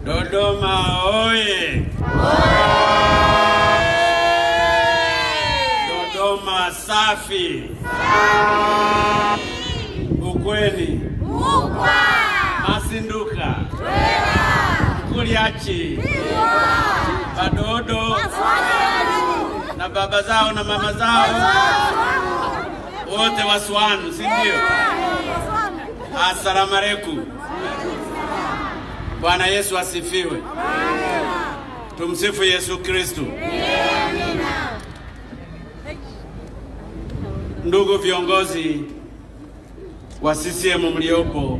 Dodoma oye! Dodoma safi! Ukweni Masinduka Kuliachi Badodo na baba zao na mama zao wote Waswanu, si ndio? Asalamu alaykum. Bwana Yesu asifiwe. Tumsifu Yesu Kristo. Ndugu viongozi wa CCM mliopo,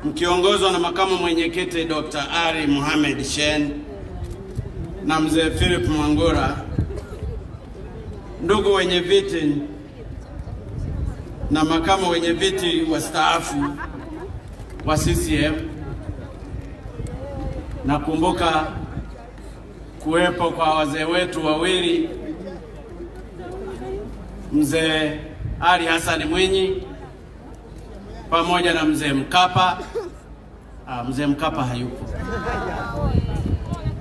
mkiongozwa na makamu mwenyekiti Dr. Ali Mohamed Shein na mzee Philip Mwangura, ndugu wenye viti na makamu wenye viti wastaafu wa CCM, nakumbuka kuwepo kwa wazee wetu wawili, mzee Ali Hassan Mwinyi pamoja na mzee Mkapa. Mzee Mkapa hayupo,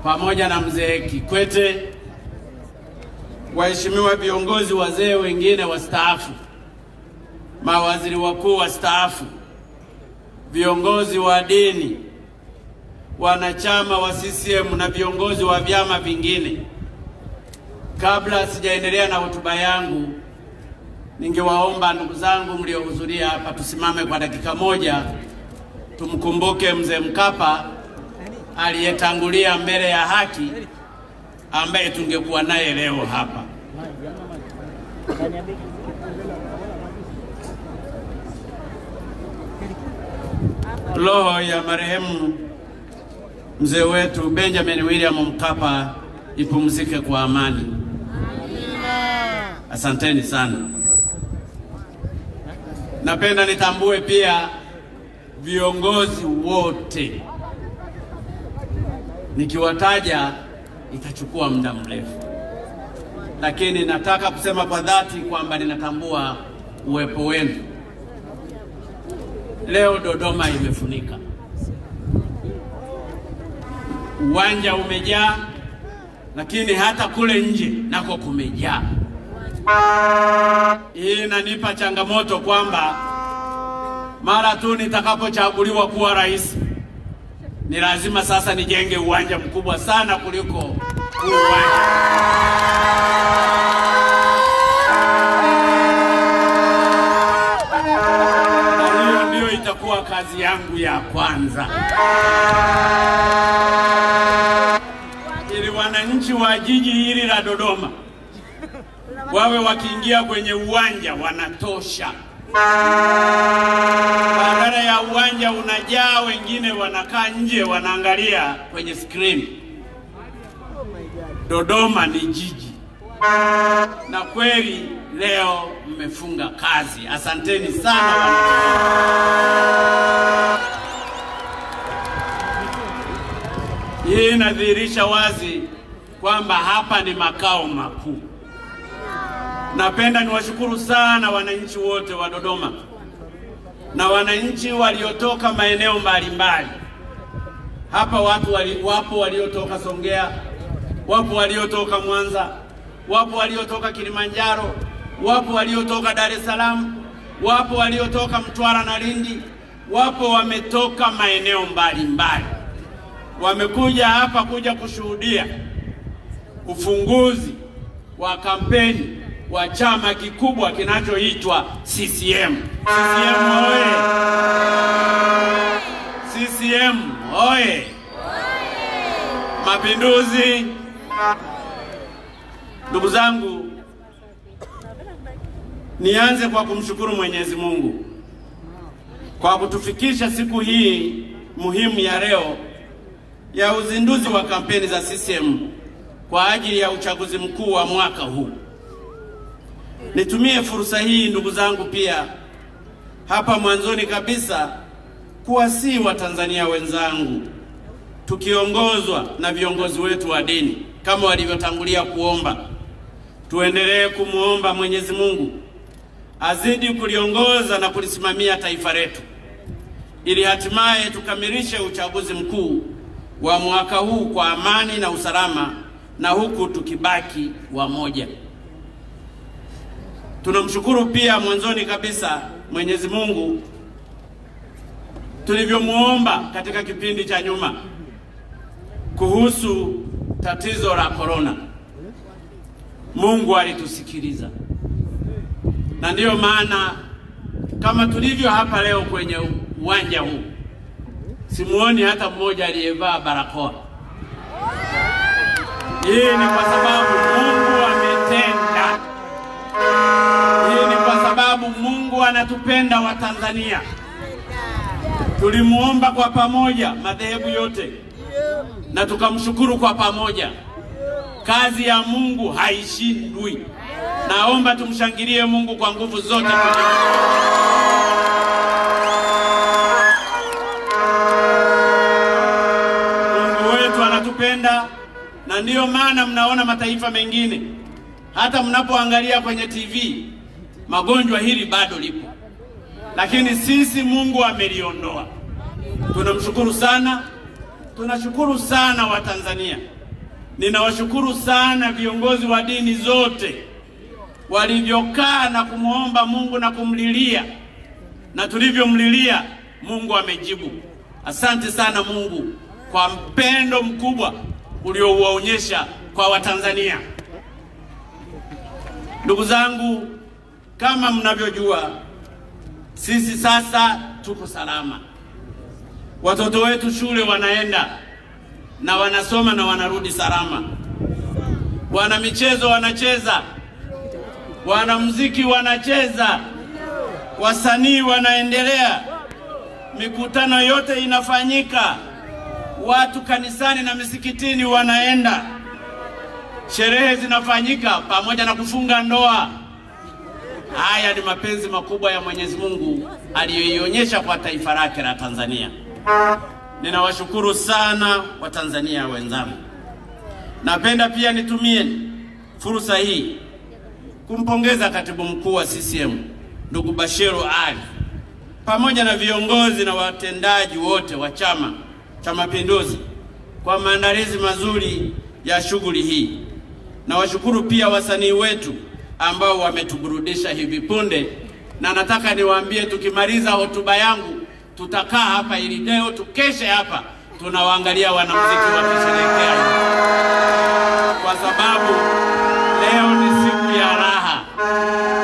pamoja na mzee Kikwete, waheshimiwa viongozi wazee wengine wastaafu, mawaziri wakuu wastaafu, viongozi wa dini, wanachama wa CCM na viongozi wa vyama vingine. Kabla sijaendelea na hotuba yangu, ningewaomba ndugu zangu mliohudhuria hapa tusimame kwa dakika moja, tumkumbuke mzee Mkapa aliyetangulia mbele ya haki, ambaye tungekuwa naye leo hapa. Roho ya marehemu mzee wetu Benjamin William Mkapa ipumzike kwa amani. Asanteni sana. Napenda nitambue pia viongozi wote, nikiwataja itachukua muda mrefu, lakini nataka kusema kwa dhati kwamba ninatambua uwepo wenu. Leo Dodoma imefunika, uwanja umejaa, lakini hata kule nje nako kumejaa. Hii inanipa changamoto kwamba mara tu nitakapochaguliwa kuwa rais, ni lazima sasa nijenge uwanja mkubwa sana kuliko uwanja. Na hiyo ndio itakuwa kazi yangu ya kwanza, ili wananchi wa jiji hili la Dodoma wawe wakiingia kwenye uwanja wanatosha. Badala ya uwanja unajaa, wengine wanakaa nje wanaangalia kwenye screen. Dodoma ni jiji, na kweli leo mmefunga kazi. Asanteni sana. Hii inadhihirisha wazi kwamba hapa ni makao makuu. Napenda niwashukuru sana wananchi wote wa Dodoma na wananchi waliotoka maeneo mbalimbali. Hapa wapo waliotoka Songea, wapo waliotoka Mwanza, wapo waliotoka Kilimanjaro, wapo waliotoka Dar es Salaam, wapo waliotoka Mtwara na Lindi, wapo wametoka maeneo mbalimbali. Wamekuja hapa kuja kushuhudia ufunguzi wa kampeni wa chama kikubwa kinachoitwa CCM. CCM oye! CCM oye! Mapinduzi! Ndugu zangu, nianze kwa kumshukuru Mwenyezi Mungu kwa kutufikisha siku hii muhimu ya leo ya uzinduzi wa kampeni za CCM kwa ajili ya uchaguzi mkuu wa mwaka huu. Nitumie fursa hii ndugu zangu pia hapa mwanzoni kabisa kuwasihi Watanzania wenzangu, tukiongozwa na viongozi wetu wa dini kama walivyotangulia kuomba, tuendelee kumuomba Mwenyezi Mungu azidi kuliongoza na kulisimamia taifa letu ili hatimaye tukamilishe uchaguzi mkuu wa mwaka huu kwa amani na usalama, na huku tukibaki wamoja. Tunamshukuru pia mwanzoni kabisa Mwenyezi Mungu, tulivyomuomba katika kipindi cha nyuma kuhusu tatizo la korona. Mungu alitusikiliza, na ndiyo maana kama tulivyo hapa leo kwenye uwanja huu, simuoni hata mmoja aliyevaa barakoa. Hii ni kwa sababu Mungu ametenda. Hii ni kwa sababu Mungu anatupenda Watanzania. Tulimuomba kwa pamoja madhehebu yote na tukamshukuru kwa pamoja. Kazi ya Mungu haishindwi. Naomba tumshangilie Mungu kwa nguvu zote. Mungu wetu anatupenda, na ndiyo maana mnaona mataifa mengine, hata mnapoangalia kwenye TV, magonjwa hili bado lipo, lakini sisi Mungu ameliondoa. Tunamshukuru sana. Tunashukuru sana Watanzania. Ninawashukuru sana viongozi wa dini zote walivyokaa na kumuomba Mungu na kumlilia, na tulivyomlilia Mungu amejibu. Asante sana Mungu kwa mpendo mkubwa uliouonyesha kwa Watanzania. Ndugu zangu, kama mnavyojua, sisi sasa tuko salama. Watoto wetu shule wanaenda na wanasoma na wanarudi salama. Wana michezo wanacheza, wana muziki wanacheza, wasanii wanaendelea, mikutano yote inafanyika, watu kanisani na misikitini wanaenda, sherehe zinafanyika pamoja na kufunga ndoa. Haya ni mapenzi makubwa ya Mwenyezi Mungu aliyoionyesha kwa taifa lake la Tanzania. Ninawashukuru sana Watanzania wenzangu. Napenda pia nitumie fursa hii kumpongeza Katibu Mkuu wa CCM ndugu Bashiru Ali pamoja na viongozi na watendaji wote wa Chama cha Mapinduzi kwa maandalizi mazuri ya shughuli hii. Nawashukuru pia wasanii wetu ambao wametuburudisha hivi punde, na nataka niwaambie tukimaliza hotuba yangu tutakaa hapa ili leo tukeshe hapa tunawaangalia wanamuziki wakisherehekea, kwa sababu leo ni siku ya raha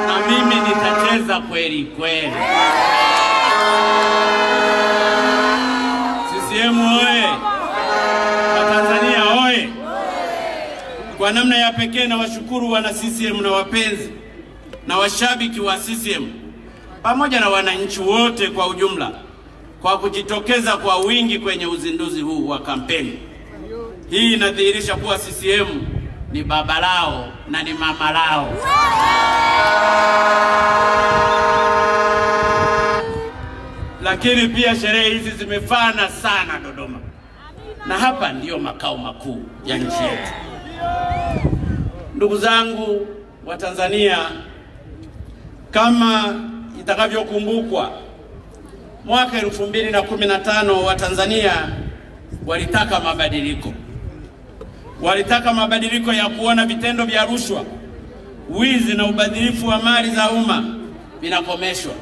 na mimi nitacheza kweli kweli. CCM oye! Watanzania oye! Kwa namna ya pekee na washukuru wana CCM na wapenzi na washabiki wa CCM pamoja na wananchi wote kwa ujumla kwa kujitokeza kwa wingi kwenye uzinduzi huu wa kampeni. Hii inadhihirisha kuwa CCM ni baba lao na ni mama lao. Lakini pia sherehe hizi zimefana sana Dodoma, na hapa ndiyo makao makuu ya nchi yetu. Ndugu zangu wa Tanzania, kama itakavyokumbukwa, mwaka 2015 Watanzania walitaka mabadiliko. Walitaka mabadiliko ya kuona vitendo vya rushwa, wizi na ubadhirifu wa mali za umma vinakomeshwa.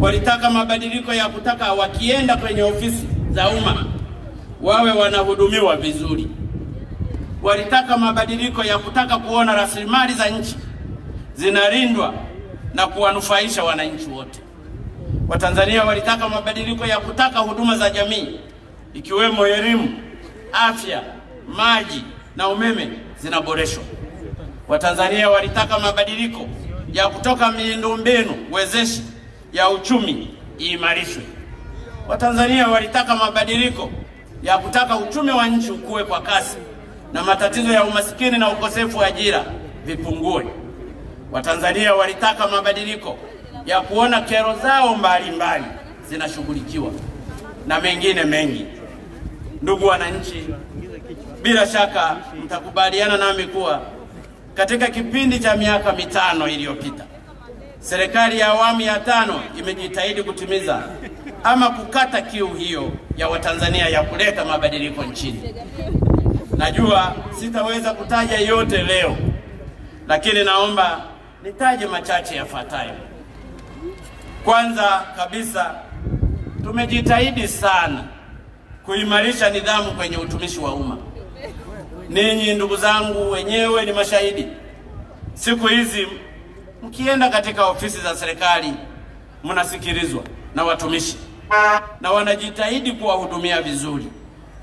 Walitaka mabadiliko ya kutaka wakienda kwenye ofisi za umma wawe wanahudumiwa vizuri. Walitaka mabadiliko ya kutaka kuona rasilimali za nchi zinalindwa na kuwanufaisha wananchi wote. Watanzania walitaka mabadiliko ya kutaka huduma za jamii ikiwemo elimu, afya, maji na umeme zinaboreshwa. Watanzania walitaka mabadiliko ya kutoka miundombinu wezeshi ya uchumi iimarishwe. Watanzania walitaka mabadiliko ya kutaka uchumi wa nchi ukue kwa kasi na matatizo ya umasikini na ukosefu wa ajira vipungue. Watanzania walitaka mabadiliko ya kuona kero zao mbalimbali zinashughulikiwa na mengine mengi. Ndugu wananchi, bila shaka mtakubaliana nami kuwa katika kipindi cha miaka 5 iliyopita serikali ya awamu ya 5 imejitahidi kutimiza ama kukata kiu hiyo ya Watanzania ya kuleta mabadiliko nchini. Najua sitaweza kutaja yote leo, lakini naomba nitaje machache yafuatayo. Kwanza kabisa, tumejitahidi sana kuimarisha nidhamu kwenye utumishi wa umma. Ninyi ndugu zangu wenyewe ni mashahidi. Siku hizi mkienda katika ofisi za serikali mnasikilizwa na watumishi na wanajitahidi kuwahudumia vizuri.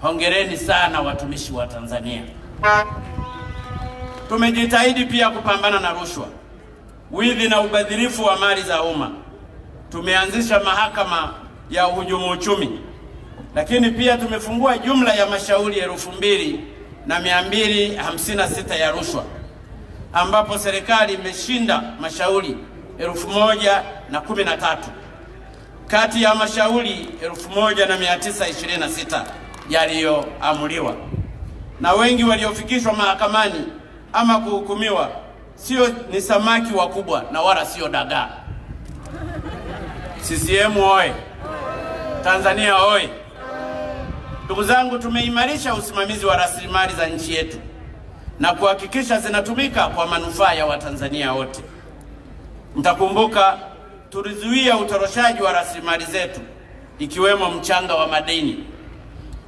Hongereni sana watumishi wa Tanzania. Tumejitahidi pia kupambana na rushwa, wizi na ubadhirifu wa mali za umma. Tumeanzisha mahakama ya uhujumu uchumi, lakini pia tumefungua jumla ya mashauri 2256 ya rushwa, ambapo serikali imeshinda mashauri 1013 kati ya mashauri 1926 yaliyoamuliwa. Na wengi waliofikishwa mahakamani ama kuhukumiwa ni samaki wakubwa na wala sio dagaa. CCM oye! Tanzania oye! Ndugu zangu, tumeimarisha usimamizi wa rasilimali za nchi yetu na kuhakikisha zinatumika kwa manufaa ya Watanzania wote. Mtakumbuka tulizuia utoroshaji wa rasilimali zetu ikiwemo mchanga wa madini.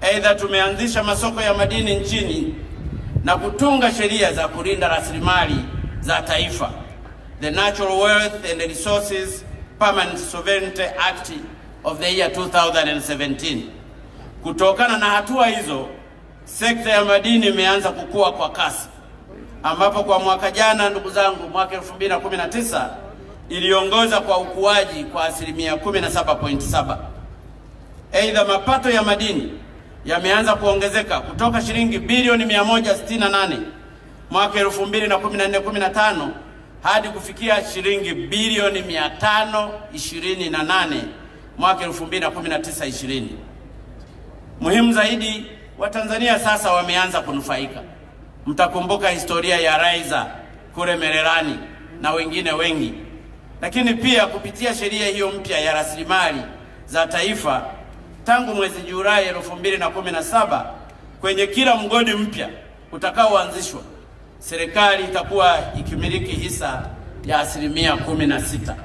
Aidha, tumeanzisha masoko ya madini nchini na kutunga sheria za kulinda rasilimali za taifa, the Natural Wealth and Resources Permanent Sovereignty Act of the year 2017. Kutokana na hatua hizo, sekta ya madini imeanza kukua kwa kasi, ambapo kwa mwaka jana, ndugu zangu, mwaka 2019 iliongoza kwa ukuaji kwa asilimia 17.7. Aidha, mapato ya madini yameanza kuongezeka kutoka shilingi bilioni 168 mwaka 2014-15 hadi kufikia shilingi bilioni 528 mwaka 2019-20. Muhimu zaidi, Watanzania sasa wameanza kunufaika. Mtakumbuka historia ya Raiza kule Mererani na wengine wengi. Lakini pia kupitia sheria hiyo mpya ya rasilimali za taifa, tangu mwezi Julai 2017, kwenye kila mgodi mpya utakaoanzishwa, serikali itakuwa ikimiliki hisa ya 16%.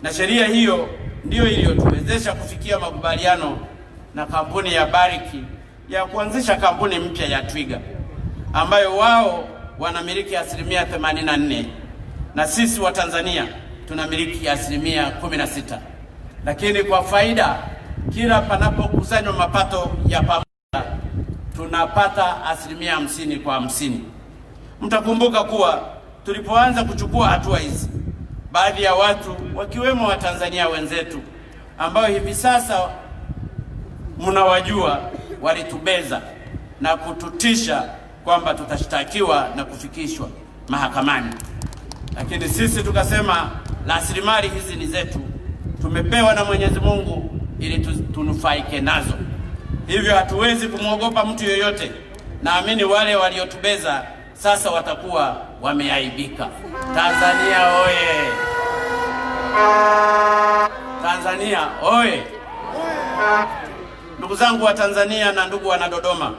Na sheria hiyo ndiyo iliyotuwezesha kufikia makubaliano na kampuni ya Barrick ya kuanzisha kampuni mpya ya Twiga, ambayo wao wanamiliki 84% na sisi wa Tanzania tunamiliki 16%. Lakini kwa faida, kila panapokusanywa mapato ya pamoja tunapata 50% kwa 50. Mtakumbuka kuwa tulipoanza kuchukua hatua hizi, baadhi ya watu wakiwemo Watanzania wenzetu ambao hivi sasa mnawajua, walitubeza na kututisha kwamba tutashtakiwa na kufikishwa mahakamani. Lakini sisi tukasema rasilimali hizi ni zetu, tumepewa na Mwenyezi Mungu ili tunufaike nazo. Hivyo hatuwezi kumwogopa mtu yoyote. Naamini wale waliotubeza sasa watakuwa wameaibika. Tanzania oye! Tanzania oye! Ndugu zangu wa Tanzania na ndugu wana Dodoma,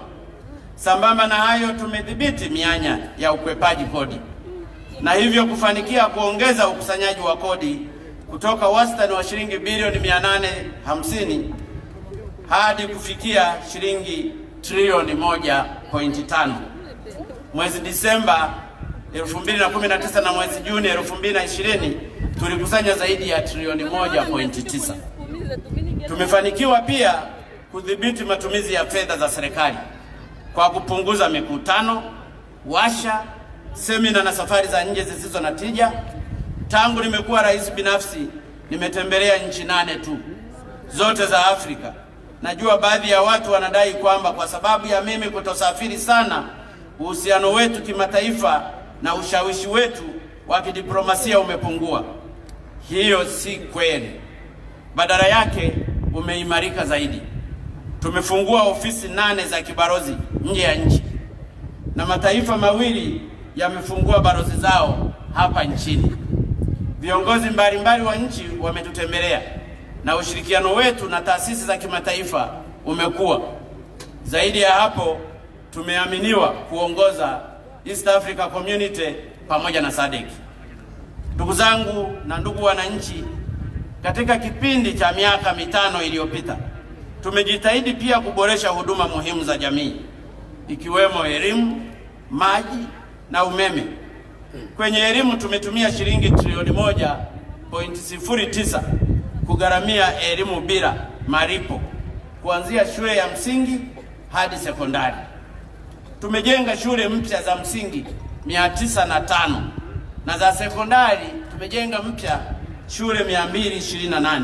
sambamba na hayo tumedhibiti mianya ya ukwepaji kodi na hivyo kufanikia kuongeza ukusanyaji wa kodi kutoka wastani wa shilingi bilioni 850 hadi kufikia shilingi trilioni 1.5. Mwezi Disemba 2019 na mwezi Juni 2020 tulikusanya zaidi ya trilioni 1.9. Tumefanikiwa pia kudhibiti matumizi ya fedha za serikali kwa kupunguza mikutano, washa, semina na safari za nje zisizo na tija. Tangu nimekuwa rais binafsi, nimetembelea nchi 8 tu, zote za Afrika. Najua baadhi ya watu wanadai kwamba kwa sababu ya mimi kutosafiri sana, uhusiano wetu kimataifa na ushawishi wetu wa kidiplomasia umepungua. Hiyo si kweli. Badala yake umeimarika zaidi. Tumefungua ofisi 8 za kibalozi nje ya nchi na mataifa 2 yamefungua balozi zao hapa nchini. Viongozi mbalimbali wa nchi wametutembelea na ushirikiano wetu na taasisi za kimataifa umekuwa. Zaidi ya hapo, tumeaminiwa kuongoza East Africa Community pamoja na SADC. Ndugu zangu na ndugu wananchi, katika kipindi cha miaka mitano iliyopita, tumejitahidi pia kuboresha huduma muhimu za jamii ikiwemo elimu, maji na umeme. Kwenye elimu tumetumia shilingi trilioni 1.09 kugharamia elimu bila malipo kuanzia shule ya msingi hadi sekondari. Tumejenga shule mpya za msingi 905 na za sekondari tumejenga mpya shule 228.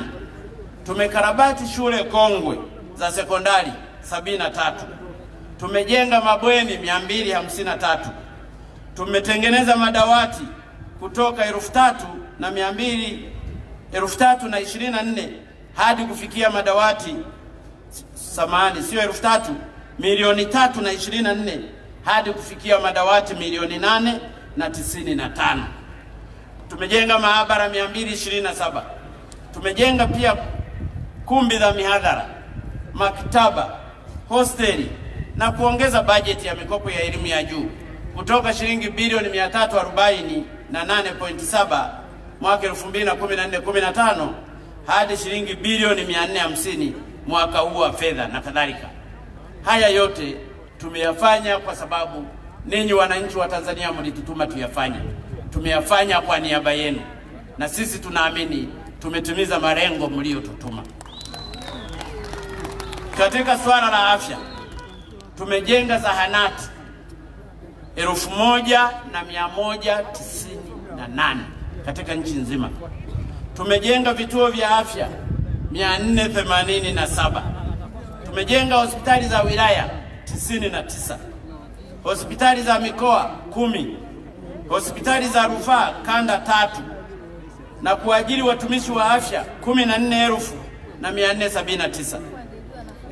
Tumekarabati shule kongwe za sekondari 73. Tumejenga mabweni 253. Tumetengeneza madawati kutoka 3,324 hadi kufikia madawati sio 3,000, milioni 324 hadi kufikia madawati milioni 895. Tumejenga maabara 227. Tumejenga pia kumbi za mihadhara, maktaba, hosteli na kuongeza bajeti ya mikopo ya elimu ya juu kutoka shilingi bilioni 348.7 mwaka 2014-15 hadi shilingi bilioni 450 mwaka huu wa fedha na kadhalika. Haya yote tumeyafanya kwa sababu ninyi wananchi wa Tanzania mlitutuma tuyafanye. Tumeyafanya kwa niaba yenu na sisi tunaamini tumetimiza malengo mliotutuma. Katika swala la afya, tumejenga zahanati 1198 katika nchi nzima. Tumejenga vituo vya afya 487. Tumejenga hospitali za wilaya 99, hospitali za mikoa 10, hospitali za rufaa kanda 3 na kuajiri watumishi wa afya 14,479.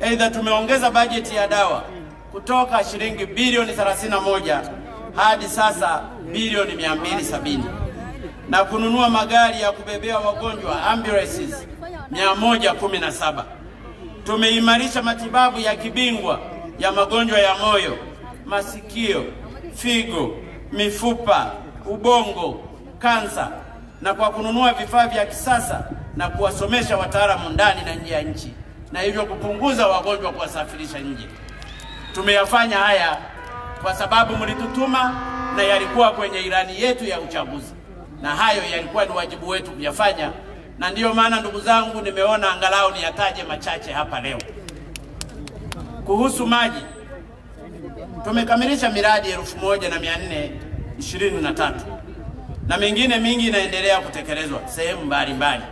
Aidha, tumeongeza bajeti ya dawa kutoka shilingi bilioni 31 hadi sasa bilioni 270 na kununua magari ya kubebea wagonjwa ambulances 117. Tumeimarisha matibabu ya kibingwa ya magonjwa ya moyo, masikio, figo, mifupa, ubongo, kansa na kwa kununua vifaa vya kisasa na kuwasomesha wataalamu ndani na nje ya nchi na hivyo kupunguza wagonjwa kuwasafirisha nje. Tumeyafanya haya kwa sababu mlitutuma na yalikuwa kwenye ilani yetu ya uchaguzi, na hayo yalikuwa ni wajibu wetu kuyafanya, na ndiyo maana ndugu zangu, nimeona angalau niyataje machache hapa leo. Kuhusu maji, tumekamilisha miradi 1423 na mingine mingi inaendelea kutekelezwa sehemu mbalimbali,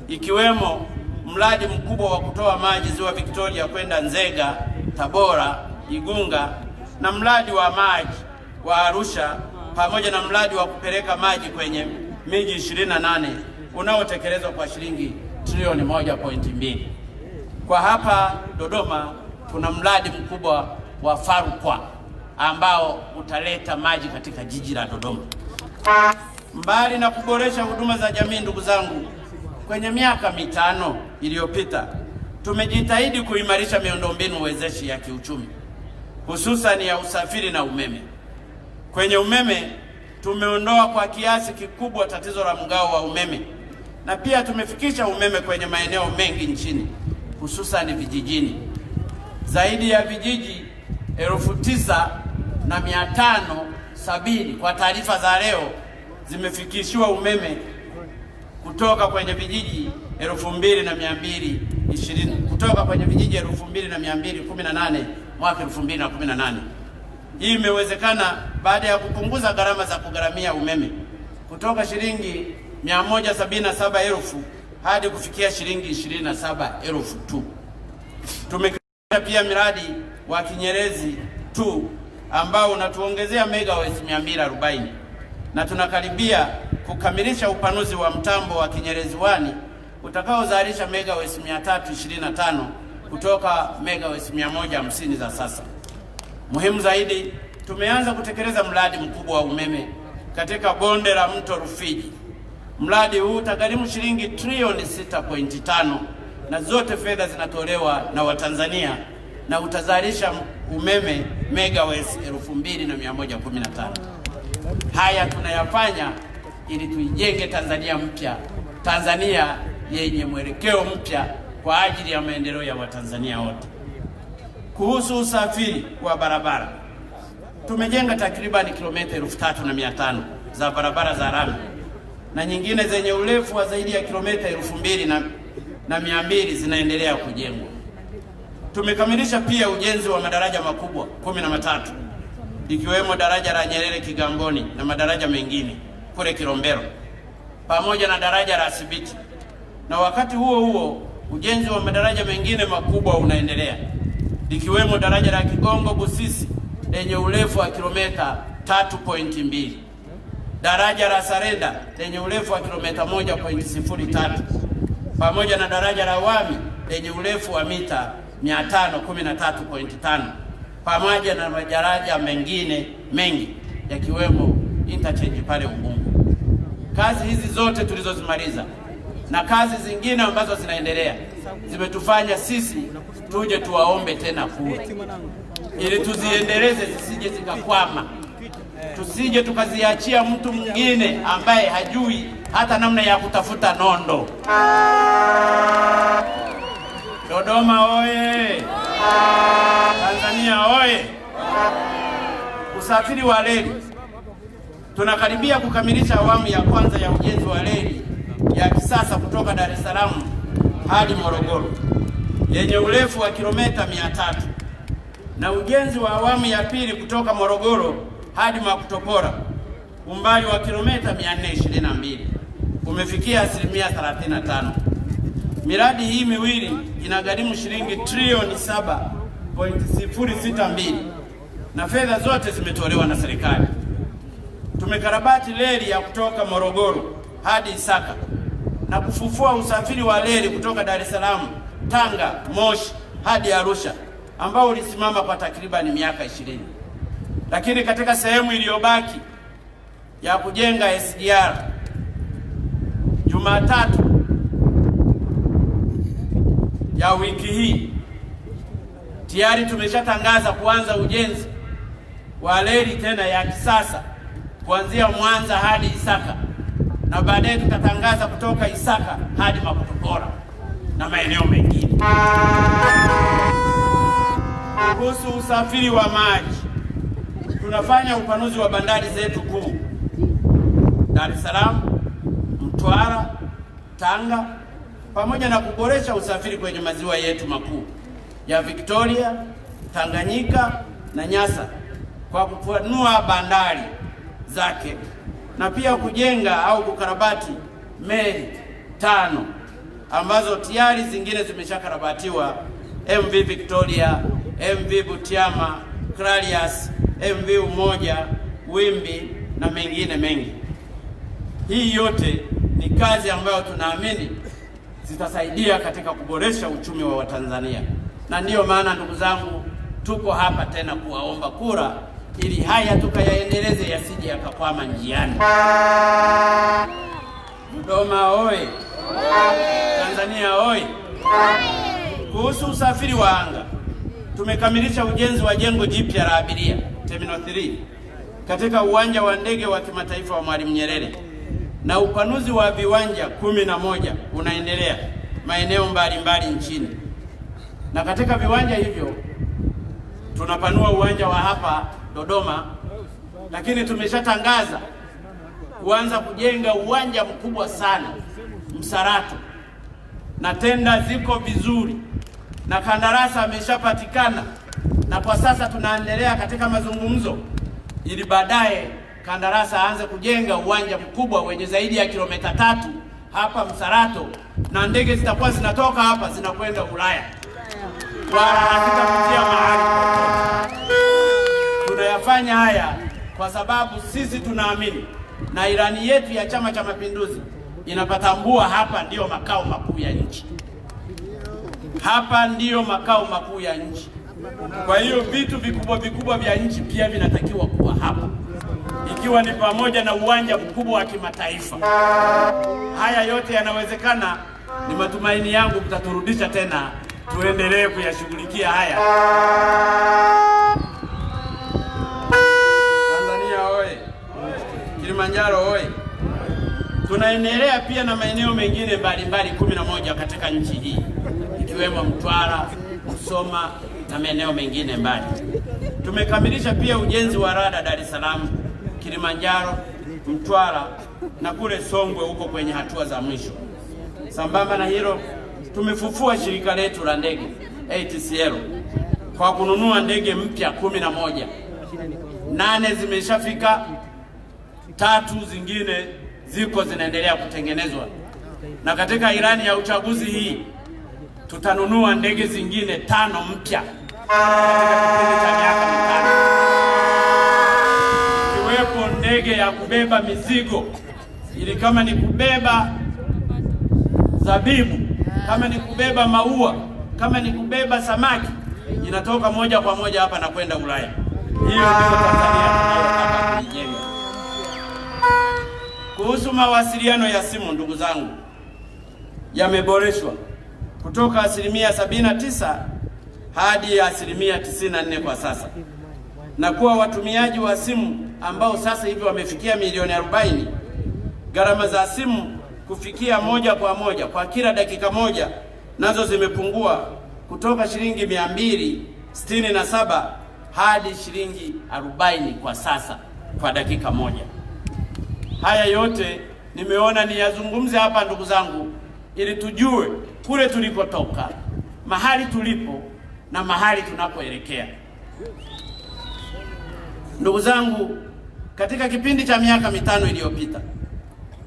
ikiwemo mradi mkubwa wa kutoa maji Ziwa Victoria kwenda Nzega, Tabora, Igunga na mradi wa maji wa Arusha pamoja na mradi wa kupeleka maji kwenye miji 28 unaotekelezwa kwa shilingi trilioni 1.2. Kwa hapa Dodoma kuna mradi mkubwa wa Farukwa ambao utaleta maji katika jiji la Dodoma. Mbali na kuboresha huduma za jamii, ndugu zangu, kwenye miaka mitano iliyopita tumejitahidi kuimarisha miundombinu wezeshi ya kiuchumi, hususan ya usafiri na umeme. Kwenye umeme tumeondoa kwa kiasi kikubwa tatizo la mgao wa umeme na pia tumefikisha umeme kwenye maeneo mengi nchini, hususan vijijini. Zaidi ya vijiji 9,570 kwa taarifa za leo zimefikishiwa umeme kutoka kwenye vijiji 2,220 kutoka kwenye vijiji 2,218 mwaka 2018. Hii imewezekana baada ya kupunguza gharama za kugharamia umeme kutoka shilingi 177,000 hadi kufikia shilingi 27,000 tu. Tumekamilisha pia miradi wa Kinyerezi tu ambao unatuongezea megawatts 240 na tunakaribia kukamilisha upanuzi wa mtambo wa Kinyerezi 1 utakaozalisha megawatts 325 kutoka megawatts 150 za sasa. Muhimu zaidi, tumeanza kutekeleza mradi mkubwa wa umeme katika bonde la mto Rufiji. Mradi huu utagharimu shilingi trilioni 6.5 na zote fedha zinatolewa na Watanzania na utazalisha umeme megawatts 2115. Haya tunayafanya ili tuijenge Tanzania mpya, Tanzania yenye mwelekeo mpya kwa ajili ya maendeleo ya Watanzania wote. Kuhusu usafiri wa barabara, tumejenga takriban kilomita 3500 za barabara za lami na nyingine zenye urefu wa zaidi ya kilomita 2200 zinaendelea kujengwa. Tumekamilisha pia ujenzi wa madaraja makubwa 13 ikiwemo daraja la Nyerere Kigamboni na madaraja mengine kule Kilombero pamoja na daraja la Sibiti, na wakati huo huo ujenzi wa madaraja mengine makubwa unaendelea likiwemo daraja la Kigongo Busisi lenye urefu wa kilomita 3.2, daraja la Sarenda lenye urefu wa kilomita 1.03 pamoja na daraja la Wami lenye urefu wa mita 513.5 pamoja na madaraja mengine mengi yakiwemo interchange pale Ubungo. Kazi hizi zote tulizozimaliza na kazi zingine ambazo zinaendelea zimetufanya sisi tuje tuwaombe tena kura ili tuziendeleze, zisije zikakwama, tusije tukaziachia mtu mwingine ambaye hajui hata namna ya kutafuta nondo. Dodoma oye! Tanzania oye! Usafiri wa reli, tunakaribia kukamilisha awamu ya kwanza ya ujenzi wa reli ya kisasa kutoka Dar es Salaam hadi Morogoro yenye urefu wa kilomita 300 na ujenzi wa awamu ya pili kutoka Morogoro hadi Makutopora umbali wa kilomita 422 umefikia 35%. Miradi hii miwili inagharimu shilingi trilioni 7.062 na fedha zote zimetolewa na serikali. Tumekarabati reli ya kutoka Morogoro hadi Isaka na kufufua usafiri wa reli kutoka Dar es Salaam, Tanga, Moshi hadi Arusha ambao ulisimama kwa takribani miaka 20. Lakini katika sehemu iliyobaki ya kujenga SGR, Jumatatu ya wiki hii tayari tumeshatangaza kuanza ujenzi wa reli tena ya kisasa kuanzia Mwanza hadi Isaka, na baadaye tutatangaza kutoka Isaka hadi Makutopora na maeneo mengine. Kuhusu usafiri wa maji, tunafanya upanuzi wa bandari zetu kuu Dar es Salaam, Mtwara, Tanga pamoja na kuboresha usafiri kwenye maziwa yetu makuu ya Victoria, Tanganyika na Nyasa kwa kupanua bandari zake na pia kujenga au kukarabati meli 5 ambazo tayari zingine zimeshakarabatiwa: MV Victoria, MV Butiama, Clarius, MV Umoja, Wimbi na mengine mengi. Hii yote ni kazi ambayo tunaamini zitasaidia katika kuboresha uchumi wa Watanzania, na ndiyo maana ndugu zangu, tuko hapa tena kuwaomba kura ili haya tukayaendeleze yasije yakakwama njiani. Dodoma oye! Tanzania oye! Kuhusu usafiri wa anga, tumekamilisha ujenzi wa jengo jipya la abiria Terminal 3 katika uwanja wa ndege wa kimataifa wa Mwalimu Nyerere, na upanuzi wa viwanja 11 unaendelea maeneo mbalimbali nchini. Na katika viwanja hivyo tunapanua uwanja wa hapa Dodoma, lakini tumeshatangaza kuanza kujenga uwanja mkubwa sana Msarato, na tenda ziko vizuri na kandarasa ameshapatikana, na kwa sasa tunaendelea katika mazungumzo ili baadaye kandarasa aanze kujenga uwanja mkubwa wenye zaidi ya kilomita 3 hapa Msarato, na ndege zitakuwa zinatoka hapa zinakwenda Ulaya wala hazitapitia mahali popote. Tunayafanya haya kwa sababu sisi tunaamini na ilani yetu ya Chama cha Mapinduzi inapatambua hapa ndiyo makao makuu ya nchi. Hapa ndiyo makao makuu ya nchi. Kwa hiyo vitu vikubwa vikubwa vya nchi pia vinatakiwa kuwa hapa ikiwa ni pamoja na uwanja mkubwa wa kimataifa. Haya yote yanawezekana. Ni matumaini yangu mtaturudisha tena tuendelee kuyashughulikia haya. Tanzania oye! Kilimanjaro oye! Tunaendelea pia na maeneo mengine mbalimbali 11 katika nchi hii, ikiwemo Mtwara, Musoma na maeneo mengine mbali. Tumekamilisha pia ujenzi wa rada Dar es Salaam, Kilimanjaro, Mtwara na kule Songwe huko kwenye hatua za mwisho. Sambamba na hilo, tumefufua shirika letu la ndege ATCL kwa kununua ndege mpya 11. 8 zimeshafika, 3 zingine ziko zinaendelea kutengenezwa, na katika ilani ya uchaguzi hii tutanunua ndege zingine 5 mpya katika kipindi cha miaka 5, ikiwepo ndege ya kubeba mizigo, ili kama ni kubeba zabibu, kama ni kubeba maua, kama ni kubeba samaki, inatoka moja kwa moja hapa na kwenda Ulaya. Hiyo ndio Tanzania tunayotaka kuijenga. Kuhusu mawasiliano ya simu, ndugu zangu, yameboreshwa kutoka 79% hadi 94% kwa sasa, na kuwa watumiaji wa simu ambao sasa hivi wamefikia milioni 40, gharama za simu kufikia moja kwa moja kwa kila dakika moja nazo zimepungua kutoka shilingi 267 hadi shilingi 40 kwa sasa kwa dakika moja. Haya yote nimeona niyazungumze hapa, ndugu zangu, ili tujue kule tulikotoka, mahali tulipo na mahali tunapoelekea. Ndugu zangu, katika kipindi cha miaka 5 iliyopita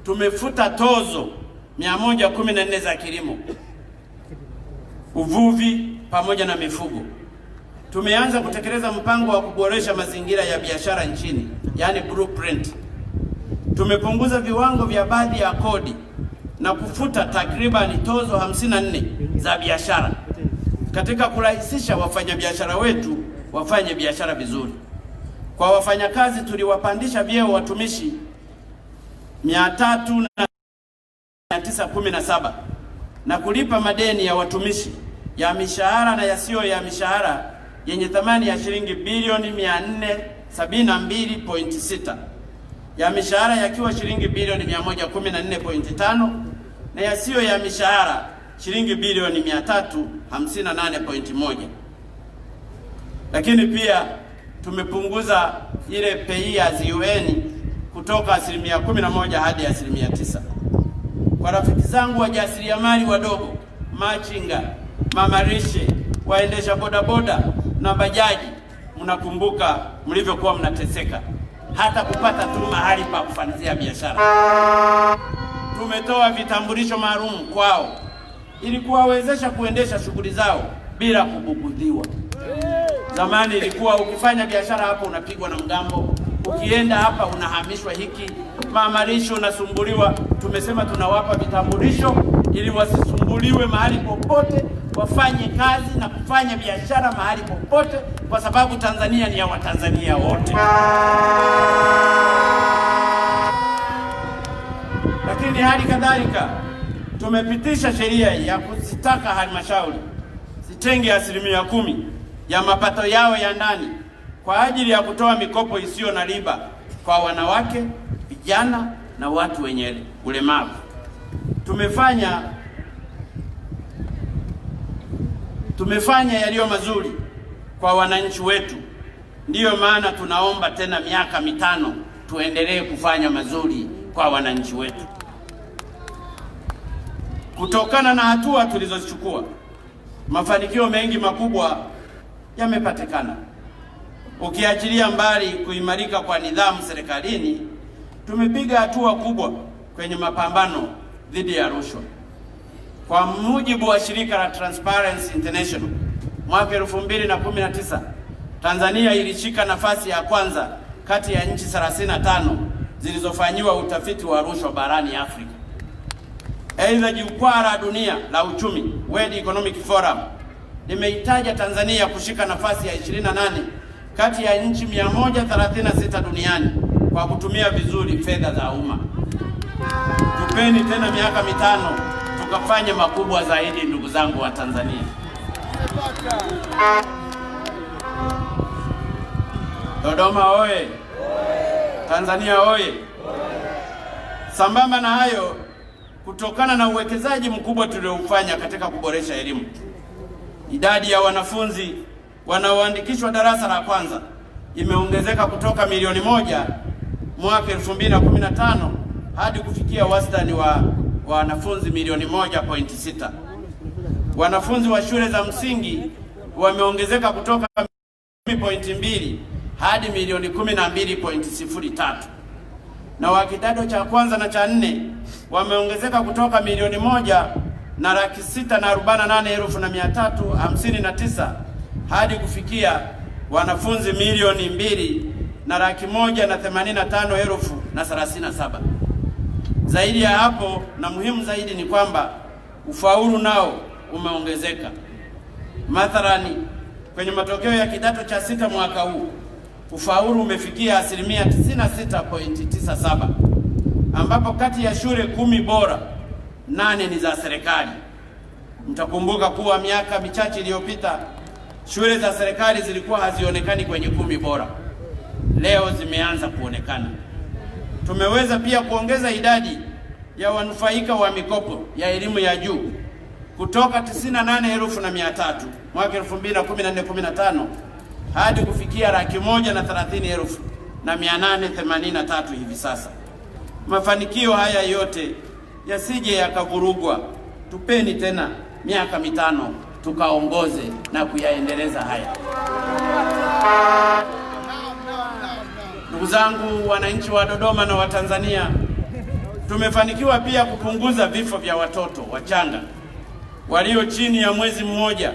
tumefuta tozo 114 za kilimo, uvuvi pamoja na mifugo. Tumeanza kutekeleza mpango wa kuboresha mazingira ya biashara nchini, yani blueprint. Tumepunguza viwango vya baadhi ya kodi na kufuta takriban tozo 54 za biashara katika kurahisisha wafanyabiashara wetu wafanye biashara vizuri. Kwa wafanyakazi tuliwapandisha vyeo watumishi 317 na kulipa madeni ya watumishi ya mishahara na yasiyo ya mishahara yenye thamani ya shilingi bilioni 472.6, ya mishahara yakiwa shilingi bilioni 114.5 na yasiyo ya mishahara shilingi bilioni 358.1. Lakini pia tumepunguza ile pay as you earn kutoka 11% hadi 9%. Kwa rafiki zangu wajasiriamali wadogo, machinga, mamarishe, waendesha bodaboda na bajaji, mnakumbuka mlivyokuwa mnateseka hata kupata tu mahali pa kufanyia biashara. Tumetoa vitambulisho maalum kwao ili kuwawezesha kuendesha shughuli zao bila kubugudhiwa. Zamani ilikuwa ukifanya biashara hapo unapigwa na mgambo, ukienda hapa unahamishwa hiki, mamarisho unasumbuliwa. Tumesema tunawapa vitambulisho ili wasisumbuliwe mahali popote, wafanye kazi na kufanya biashara mahali popote, kwa sababu Tanzania ni ya Watanzania wote. Lakini hali kadhalika tumepitisha sheria ya kuzitaka halmashauri zitenge 10% ya mapato yao ya ndani kwa ajili ya kutoa mikopo isiyo na riba kwa wanawake, vijana na watu wenye ulemavu. Tumefanya yaliyo mazuri kwa wananchi wetu. Ndiyo maana tunaomba tena miaka 5 tuendelee kufanya mazuri kwa wananchi wetu. Kutokana na hatua tulizochukua, mafanikio mengi makubwa yamepatikana. Ukiachilia mbali kuimarika kwa nidhamu serikalini, tumepiga hatua kubwa kwenye mapambano dhidi ya rushwa. Kwa mujibu wa shirika la Transparency International, mwaka 2019 Tanzania ilishika nafasi ya kwanza kati ya nchi 35 zilizofanyiwa utafiti wa rushwa barani Afrika. Aidha, jukwaa la dunia la uchumi World Economic Forum limeitaja Tanzania kushika nafasi ya 28 kati ya nchi 136 duniani kwa kutumia vizuri fedha za umma. Tupeni tena miaka mitano tukafanye makubwa zaidi, ndugu zangu wa Tanzania. Dodoma oye! Tanzania oye! Sambamba na hayo, kutokana na uwekezaji mkubwa tulioufanya katika kuboresha elimu, idadi ya wanafunzi wanaoandikishwa darasa la kwanza imeongezeka kutoka milioni 1 mwaka 2015 hadi kufikia wastani wa wanafunzi milioni 1.6. Wanafunzi wa shule za msingi wameongezeka kutoka 10.2 hadi milioni 12.03, na wa kidato cha kwanza na cha 4 wameongezeka kutoka milioni 1,648,359 hadi kufikia wanafunzi milioni 2,185,037. Zaidi ya hapo, na muhimu zaidi, ni kwamba ufaulu nao umeongezeka. Mathalani, kwenye matokeo ya kidato cha 6 mwaka huu, ufaulu umefikia 96.97, ambapo kati ya shule 10 bora 8 ni za serikali. Mtakumbuka kuwa miaka michache iliyopita shule za serikali zilikuwa hazionekani kwenye 10 bora. Leo zimeanza kuonekana. Tumeweza pia kuongeza idadi ya wanufaika wa mikopo ya elimu ya juu kutoka 98,300 mwaka 2014-15 hadi kufikia 130,883 hivi sasa. Mafanikio haya yote yasije yakavurugwa. Tupeni tena miaka mitano tukaongoze na kuyaendeleza haya. Ndugu zangu wananchi wa Dodoma na wa Tanzania, tumefanikiwa pia kupunguza vifo vya watoto wachanga walio chini ya mwezi mmoja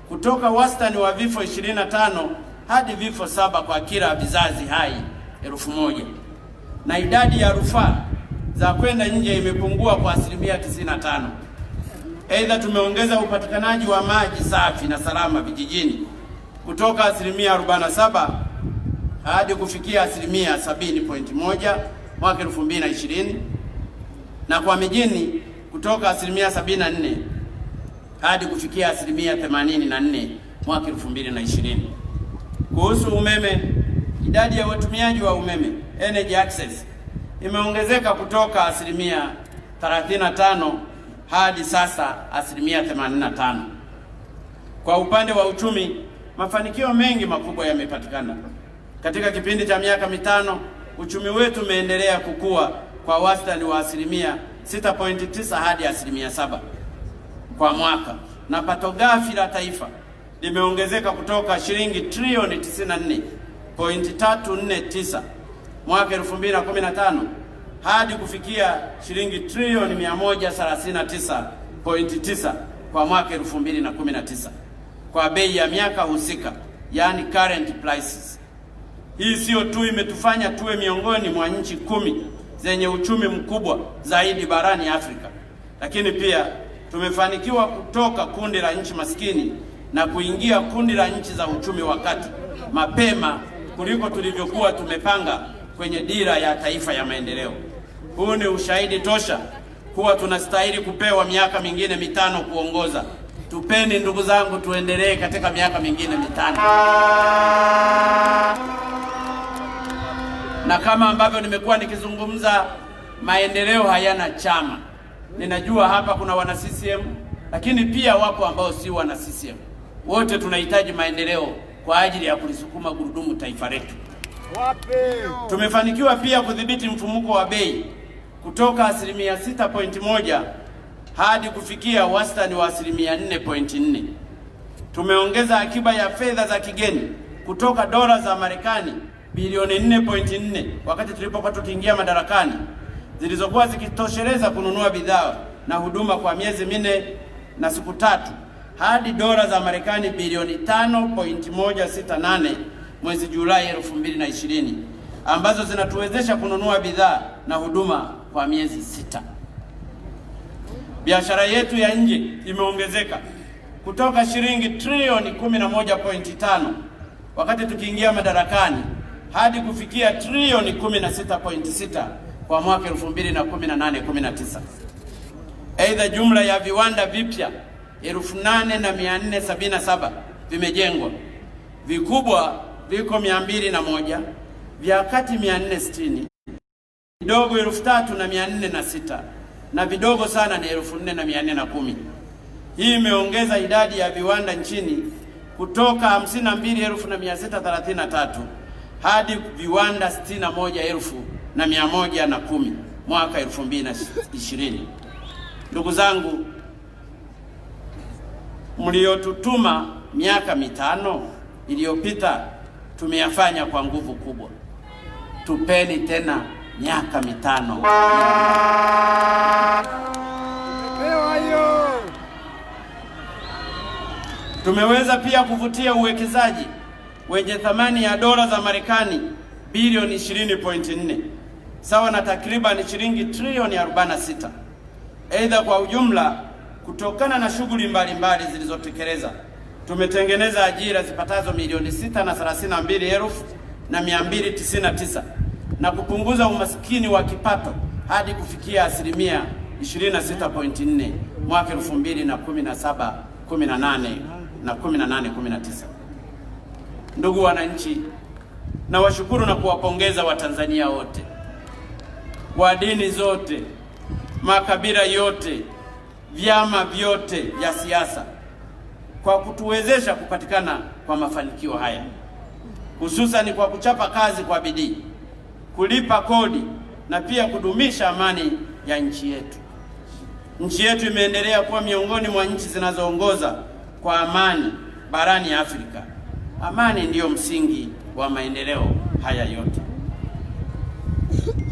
kutoka wastani wa vifo 25 hadi vifo 7 kwa kila vizazi hai 1,000, na idadi ya rufaa za kwenda nje imepungua kwa 95%. Aidha, tumeongeza upatikanaji wa maji safi na salama vijijini kutoka 47% hadi kufikia 70.1 mwaka 2020, na kwa mijini kutoka 74% hadi kufikia 84% mwaka 2020. Kuhusu umeme, idadi ya watumiaji wa umeme, energy access, imeongezeka kutoka 35% hadi sasa 85%. Kwa upande wa uchumi, mafanikio mengi makubwa yamepatikana. Katika kipindi cha miaka mitano, uchumi wetu umeendelea kukua kwa wastani wa 6.9 hadi 7% kwa mwaka, na pato ghafi la taifa limeongezeka kutoka shilingi trilioni 94.349 mwaka 2015 hadi kufikia shilingi trilioni 139.9 kwa mwaka 2019 kwa bei ya miaka husika, yani current prices. Hii sio tu imetufanya tuwe miongoni mwa nchi 10 zenye uchumi mkubwa zaidi barani Afrika, lakini pia tumefanikiwa kutoka kundi la nchi maskini na kuingia kundi la nchi za uchumi wa kati mapema kuliko tulivyokuwa tumepanga kwenye dira ya taifa ya maendeleo. Huu ni ushahidi tosha kuwa tunastahili kupewa miaka mingine mitano kuongoza. Tupeni ndugu zangu, tuendelee katika miaka mingine mitano. Na kama ambavyo nimekuwa nikizungumza, maendeleo hayana chama. Ninajua hapa kuna wana CCM, lakini pia wako ambao si wana CCM. Wote tunahitaji maendeleo kwa ajili ya kulisukuma gurudumu taifa letu. Tumefanikiwa pia kudhibiti mfumuko wa bei kutoka 6.1 hadi kufikia wastani wa 4.4. Tumeongeza akiba ya fedha za kigeni kutoka dola za Marekani bilioni 4.4 wakati tulipokuwa tukiingia madarakani, zilizokuwa zikitosheleza kununua bidhaa na huduma kwa miezi 4 na siku 3, hadi dola za Marekani bilioni 5.168 mwezi Julai 2020, ambazo zinatuwezesha kununua bidhaa na huduma kwa miezi 6. Biashara yetu ya nje imeongezeka kutoka shilingi trilioni 11.5 wakati tukiingia madarakani hadi kufikia trilioni 16.6 kwa mwaka 2018-19. Aidha, jumla ya viwanda vipya 8,477 vimejengwa. Vikubwa viko 201, vya kati 460, vidogo 3,406 na vidogo sana ni 4,410. Hii imeongeza idadi ya viwanda nchini kutoka 52,633 hadi viwanda 61,110 mwaka 2020. Ndugu zangu, mliotutuma miaka mitano iliyopita tumeyafanya kwa nguvu kubwa. Tupeni tena miaka mitano. Tumeweza pia kuvutia uwekezaji wenye thamani ya dola za Marekani bilioni 20.4 sawa na takriban shilingi trilioni 46. Aidha, kwa ujumla, kutokana na shughuli mbalimbali zilizotekeleza, tumetengeneza ajira zipatazo milioni 632,299 na kupunguza umasikini wa kipato hadi kufikia asilimia 26.4 mwaka 2017, 18 na 19. Ndugu wananchi, nawashukuru na kuwapongeza Watanzania wote wa dini zote, makabila yote, vyama vyote vya siasa kwa kutuwezesha kupatikana kwa mafanikio haya, hususani kwa kuchapa kazi kwa bidii, kulipa kodi na pia kudumisha amani ya nchi yetu. Nchi yetu imeendelea kuwa miongoni mwa nchi zinazoongoza kwa amani barani Afrika. Amani ndiyo msingi wa maendeleo haya yote.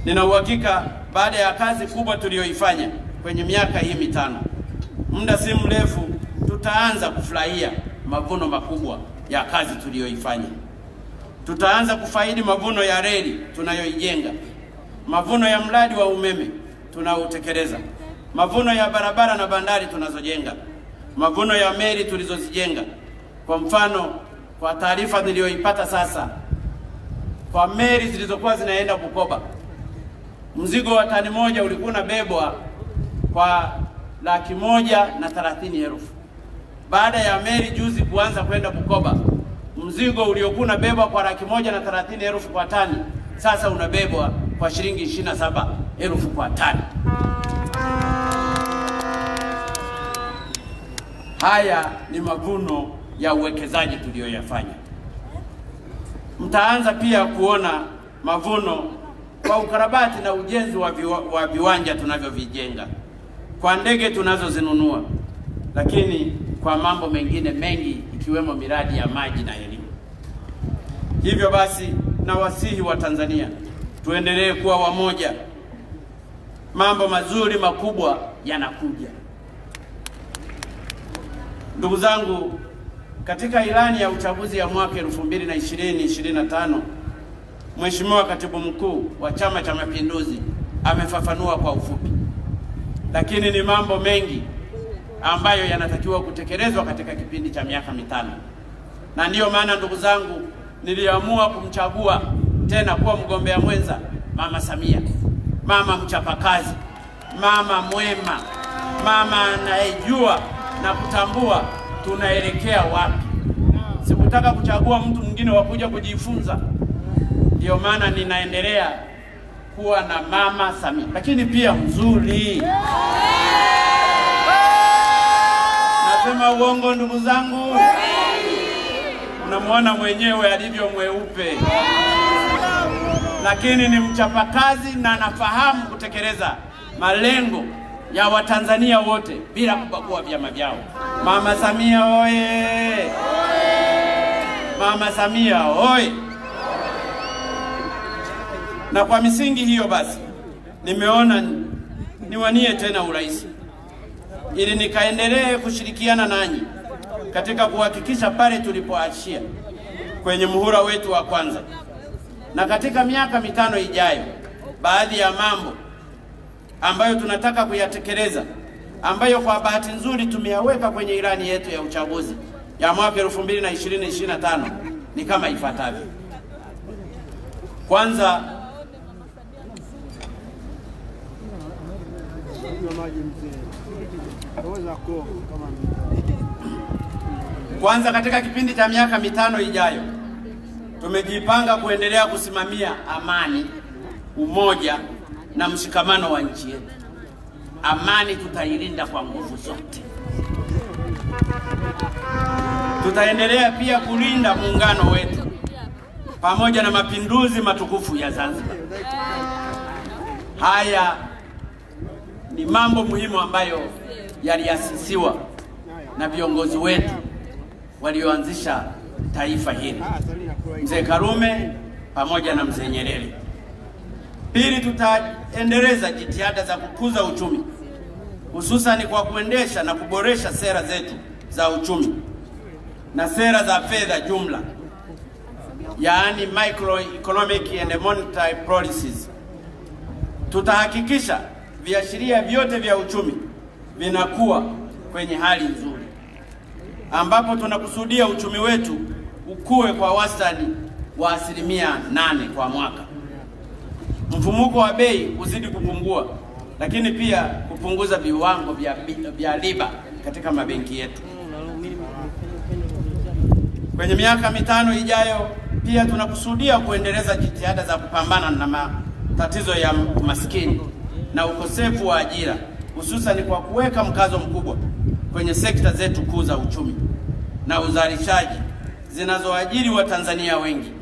Nina uhakika baada ya kazi kubwa tuliyoifanya kwenye miaka hii mitano, muda si mrefu tutaanza kufurahia mavuno makubwa ya kazi tuliyoifanya. Tutaanza kufaidi mavuno ya reli tunayoijenga, mavuno ya mradi wa umeme tunaotekeleza, mavuno ya barabara na bandari tunazojenga, mavuno ya meli tulizozijenga. Kwa mfano, kwa taarifa niliyoipata sasa, kwa meli zilizokuwa zinaenda Bukoba, mzigo wa tani moja ulikuwa unabebwa kwa 130,000. Baada ya meli juzi kuanza kwenda Bukoba, mzigo uliokuwa unabebwa kwa 130,000 kwa tani sasa unabebwa kwa shilingi 27,000 kwa tani. Haya ni mavuno ya uwekezaji tuliyoyafanya. Mtaanza pia kuona mavuno kwa ukarabati na ujenzi wa viwanja tunavyovijenga, kwa ndege tunazozinunua, lakini kwa mambo mengine mengi ikiwemo miradi ya maji na elimu. Hivyo basi, na wasihi wa Tanzania tuendelee kuwa wamoja. Mambo mazuri makubwa yanakuja. Ndugu zangu, katika ilani ya uchaguzi ya mwaka 2020-2025, Mheshimiwa Katibu Mkuu wa Chama cha Mapinduzi amefafanua kwa ufupi, lakini ni mambo mengi ambayo yanatakiwa kutekelezwa katika kipindi cha miaka mitano. Na ndiyo maana ndugu zangu, niliamua kumchagua tena kuwa mgombea mwenza Mama Samia, mama mchapakazi, mama mwema, mama anayejua na kutambua tunaelekea wapi. Sikutaka kuchagua mtu mwingine wa kuja kujifunza. Ndiyo maana ninaendelea kuwa na Mama Samia, lakini pia mzuri. Nasema uongo ndugu zangu? Unamwona mwenyewe alivyo mweupe, lakini ni mchapakazi na anafahamu kutekeleza malengo ya Watanzania wote bila kubagua vyama vyao. Mama Samia oye! Mama Samia oye! Na kwa misingi hiyo basi, nimeona niwanie tena urais ili nikaendelee kushirikiana nanyi katika kuhakikisha pale tulipoachia kwenye muhula wetu wa kwanza, na katika miaka mitano ijayo, baadhi ya mambo ambayo tunataka kuyatekeleza, ambayo kwa bahati nzuri tumeyaweka kwenye ilani yetu ya uchaguzi ya mwaka 2020-2025 ni kama ifuatavyo. Kwanza katika kipindi cha miaka mitano ijayo tumejipanga kuendelea kusimamia amani, umoja na mshikamano wa nchi yetu. Amani tutailinda kwa nguvu zote. Tutaendelea pia kulinda muungano wetu pamoja na mapinduzi matukufu ya Zanzibar. Haya ni mambo muhimu ambayo yaliasisiwa na viongozi wetu walioanzisha taifa hili, Mzee Karume pamoja na Mzee Nyerere. Pili, tutaendeleza jitihada za kukuza uchumi, hususani kwa kuendesha na kuboresha sera zetu za uchumi na sera za fedha jumla, yaani microeconomic and monetary policies. Tutahakikisha viashiria vyote vya uchumi vinakuwa kwenye hali nzuri, ambapo tunakusudia uchumi wetu ukue kwa wastani wa 8% kwa mwaka. Mfumuko wa bei uzidi kupungua, lakini pia kupunguza viwango vya riba katika mabenki yetu. Kwenye miaka mitano ijayo pia tunakusudia kuendeleza jitihada za kupambana na matatizo ya umaskini na ukosefu wa ajira, hususan kwa kuweka mkazo mkubwa kwenye sekta zetu kuu za uchumi na uzalishaji zinazoajiri Watanzania wengi,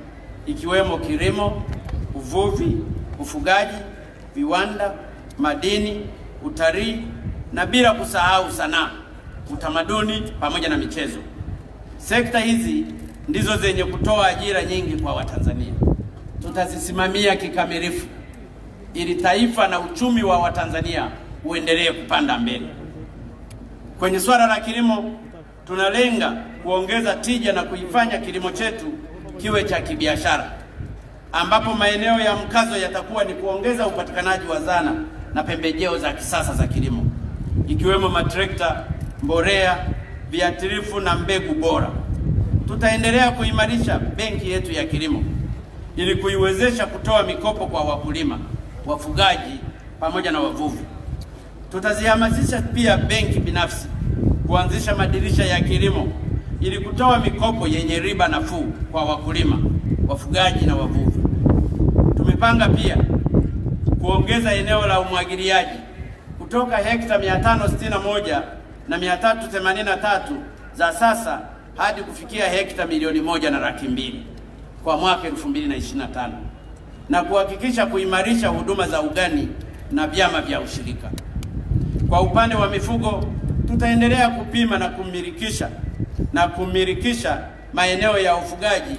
ikiwemo kilimo, uvuvi, ufugaji, viwanda, madini, utalii na bila kusahau sanaa, utamaduni pamoja na michezo. Sekta hizi ndizo zenye kutoa ajira nyingi kwa Watanzania. Tutazisimamia kikamilifu ili taifa na uchumi wa Watanzania uendelee kupanda mbele. Kwenye swala la kilimo, tunalenga kuongeza tija na kuifanya kilimo chetu kiwe cha kibiashara, ambapo maeneo ya mkazo yatakuwa ni kuongeza upatikanaji wa zana na pembejeo za kisasa za kilimo, ikiwemo matrekta, mbolea, viuatilifu na mbegu bora. Tutaendelea kuimarisha benki yetu ya kilimo ili kuiwezesha kutoa mikopo kwa wakulima, wafugaji pamoja na wavuvi. Tutazihamasisha pia benki binafsi kuanzisha madirisha ya kilimo ili kutoa mikopo yenye riba nafuu kwa wakulima, wafugaji na wavuvi. Tumepanga pia kuongeza eneo la umwagiliaji kutoka hekta 561 na 383 za sasa hadi kufikia hekta 1,200,000 kwa mwaka 2025 na kuhakikisha kuimarisha huduma za ugani na vyama vya ushirika. Kwa upande wa mifugo, tutaendelea kupima na kumilikisha maeneo ya ufugaji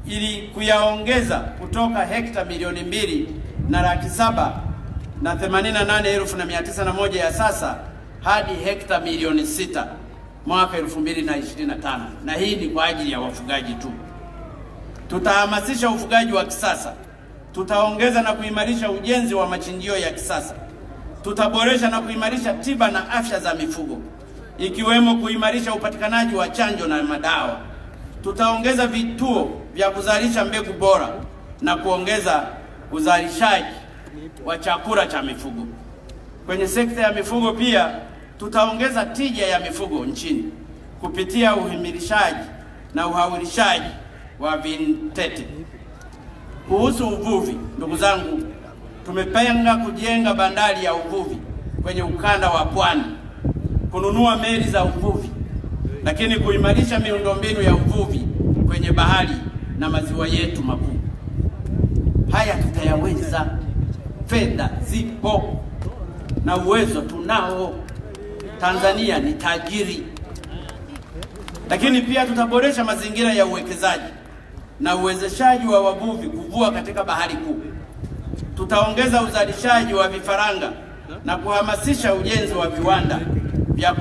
ili kuyaongeza kutoka hekta 2,788,901 ya sasa hadi hekta 6,000,000 mwaka 2025, na hii ni kwa ajili ya wafugaji tu. Tutahamasisha ufugaji wa kisasa. Tutaongeza na kuimarisha ujenzi wa machinjio ya kisasa. Tutaboresha na kuimarisha tiba na afya za mifugo, ikiwemo kuimarisha upatikanaji wa chanjo na madawa. Tutaongeza vituo vya kuzalisha mbegu bora na kuongeza uzalishaji wa chakula cha mifugo. Kwenye sekta ya mifugo pia tutaongeza tija ya mifugo nchini kupitia uhimilishaji na uhawilishaji wa vintete. Kuhusu uvuvi, ndugu zangu, tumepanga kujenga bandari ya uvuvi kwenye ukanda wa Pwani, kununua meli za uvuvi, lakini kuimarisha miundombinu ya uvuvi kwenye bahari na maziwa yetu makuu. Haya tutayaweza. Fedha zipo na uwezo tunao. Tanzania ni tajiri. Lakini pia tutaboresha mazingira ya uwekezaji na uwezeshaji wa wavuvi kuvua katika bahari kuu. Tutaongeza uzalishaji wa vifaranga na kuhamasisha ujenzi wa viwanda vya